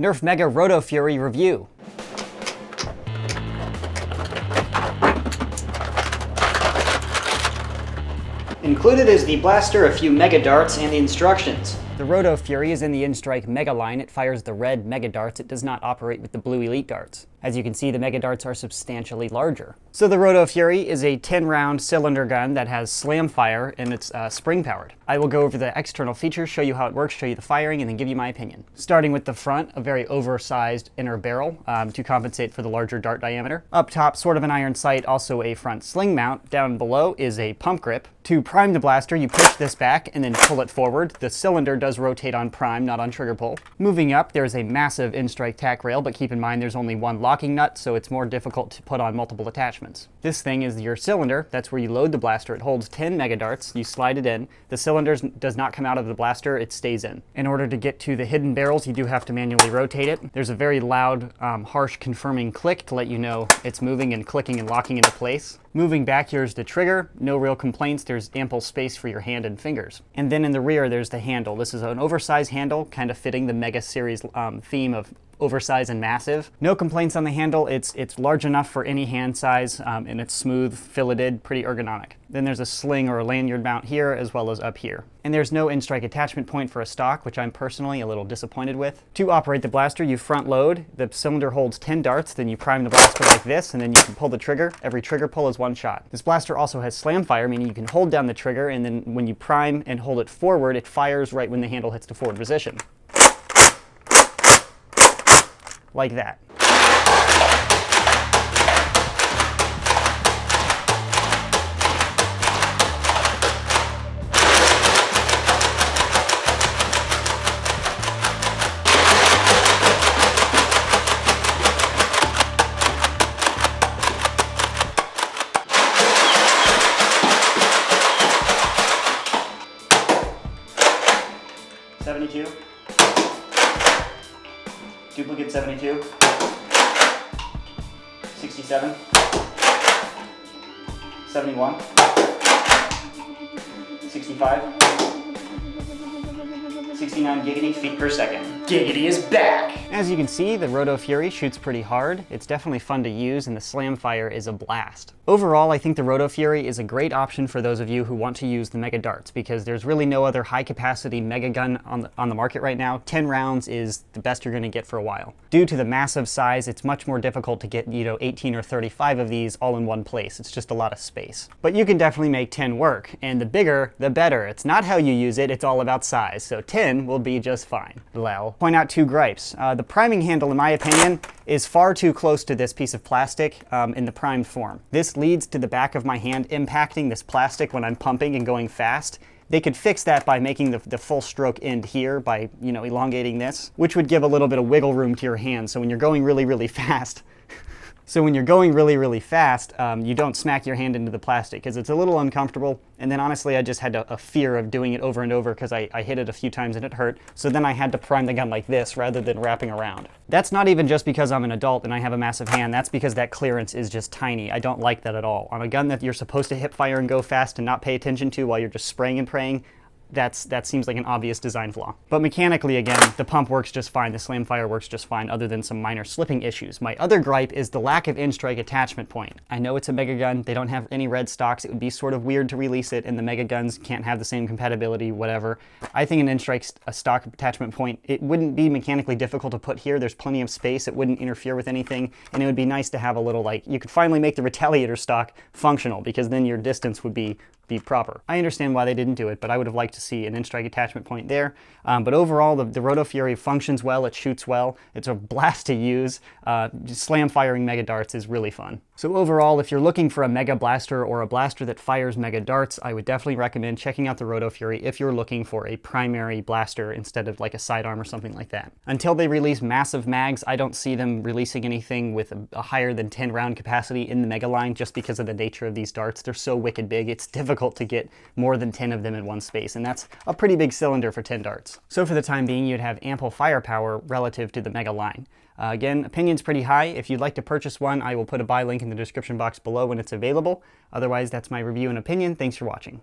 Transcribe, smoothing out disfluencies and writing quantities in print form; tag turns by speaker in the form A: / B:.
A: Nerf Mega Rotofury review. Included is the blaster, a few mega darts, and the instructions. The Rotofury is in the N-Strike Mega line. It fires the red mega darts. It does not operate with the blue Elite darts. As you can see, the mega darts are substantially larger. So the Rotofury is a 10-round cylinder gun that has slam fire and it's spring-powered. I will go over the external features, show you how it works, show you the firing, and then give you my opinion. Starting with the front, a very oversized inner barrel to compensate for the larger dart diameter. Up top, sort of an iron sight, also a front sling mount. Down below is a pump grip. To prime the blaster, you push this back and then pull it forward. The cylinder does rotate on prime, not on trigger pull. Moving up, there's a massive N-Strike tack rail, but keep in mind there's only one locking nut, so it's more difficult to put on multiple attachments. This thing is your cylinder. That's where you load the blaster. It holds 10 mega darts. You slide it in. The cylinder does not come out of the blaster. It stays in. In order to get to the hidden barrels, you do have to manually rotate it. There's a very loud, harsh confirming click to let you know it's moving and clicking and locking into place. Moving back, here's the trigger. No real complaints. There's ample space for your hand and fingers. And then in the rear, there's the handle. This is an oversized handle, kind of fitting the Mega Series theme of oversized and massive. No complaints on the handle. It's large enough for any hand size, and it's smooth, filleted, pretty ergonomic. Then there's a sling or a lanyard mount here, as well as up here. And there's no N-Strike attachment point for a stock, which I'm personally a little disappointed with. To operate the blaster, you front load. The cylinder holds 10 darts, then you prime the blaster like this, and then you can pull the trigger. Every trigger pull is one shot. This blaster also has slam fire, meaning you can hold down the trigger, and then when you prime and hold it forward, it fires right when the handle hits the forward position. Like that. Duplicate 72, 67, 71, 65, 69 giggity feet per second. Giggity is back! As you can see, the Rotofury shoots pretty hard. It's definitely fun to use, and the slam fire is a blast. Overall, I think the Rotofury is a great option for those of you who want to use the mega darts, because there's really no other high-capacity mega gun on the market right now. 10 rounds is the best you're going to get for a while. Due to the massive size, it's much more difficult to get, 18 or 35 of these all in one place. It's just a lot of space. But you can definitely make 10 work, and the bigger, the better. It's not how you use it, it's all about size. So 10 will be just fine. Lel. Point out two gripes. The priming handle, in my opinion, is far too close to this piece of plastic in the primed form. This leads to the back of my hand impacting this plastic when I'm pumping and going fast. They could fix that by making the full stroke end here by, elongating this, which would give a little bit of wiggle room to your hand. So when you're going really, really fast, you don't smack your hand into the plastic, because it's a little uncomfortable. And then honestly, I just had a fear of doing it over and over because I hit it a few times and it hurt. So then I had to prime the gun like this rather than wrapping around. That's not even just because I'm an adult and I have a massive hand. That's because that clearance is just tiny. I don't like that at all. On a gun that you're supposed to hip fire and go fast and not pay attention to while you're just spraying and praying, that seems like an obvious design flaw. But mechanically, again, the pump works just fine. The slam fire works just fine, other than some minor slipping issues. My other gripe is the lack of N-Strike attachment point. I know it's a mega gun. They don't have any red stocks. It would be sort of weird to release it, and the mega guns can't have the same compatibility, whatever. I think an N-Strike stock attachment point, it wouldn't be mechanically difficult to put here. There's plenty of space. It wouldn't interfere with anything, and it would be nice to have a little, you could finally make the Retaliator stock functional, because then your distance would be proper. I understand why they didn't do it, but I would have liked to see an N-Strike attachment point there. But overall, the Rotofury functions well, it shoots well, it's a blast to use. Slam firing mega darts is really fun. So overall, if you're looking for a mega blaster or a blaster that fires mega darts, I would definitely recommend checking out the Rotofury if you're looking for a primary blaster instead of like a sidearm or something like that. Until they release massive mags, I don't see them releasing anything with a higher than 10 round capacity in the mega line, just because of the nature of these darts. They're so wicked big, it's difficult to get more than 10 of them in one space, and that's a pretty big cylinder for 10 darts. So for the time being, you'd have ample firepower relative to the mega line. Again, opinion's pretty high. If you'd like to purchase one, I will put a buy link in the description box below when it's available. Otherwise, that's my review and opinion. Thanks for watching.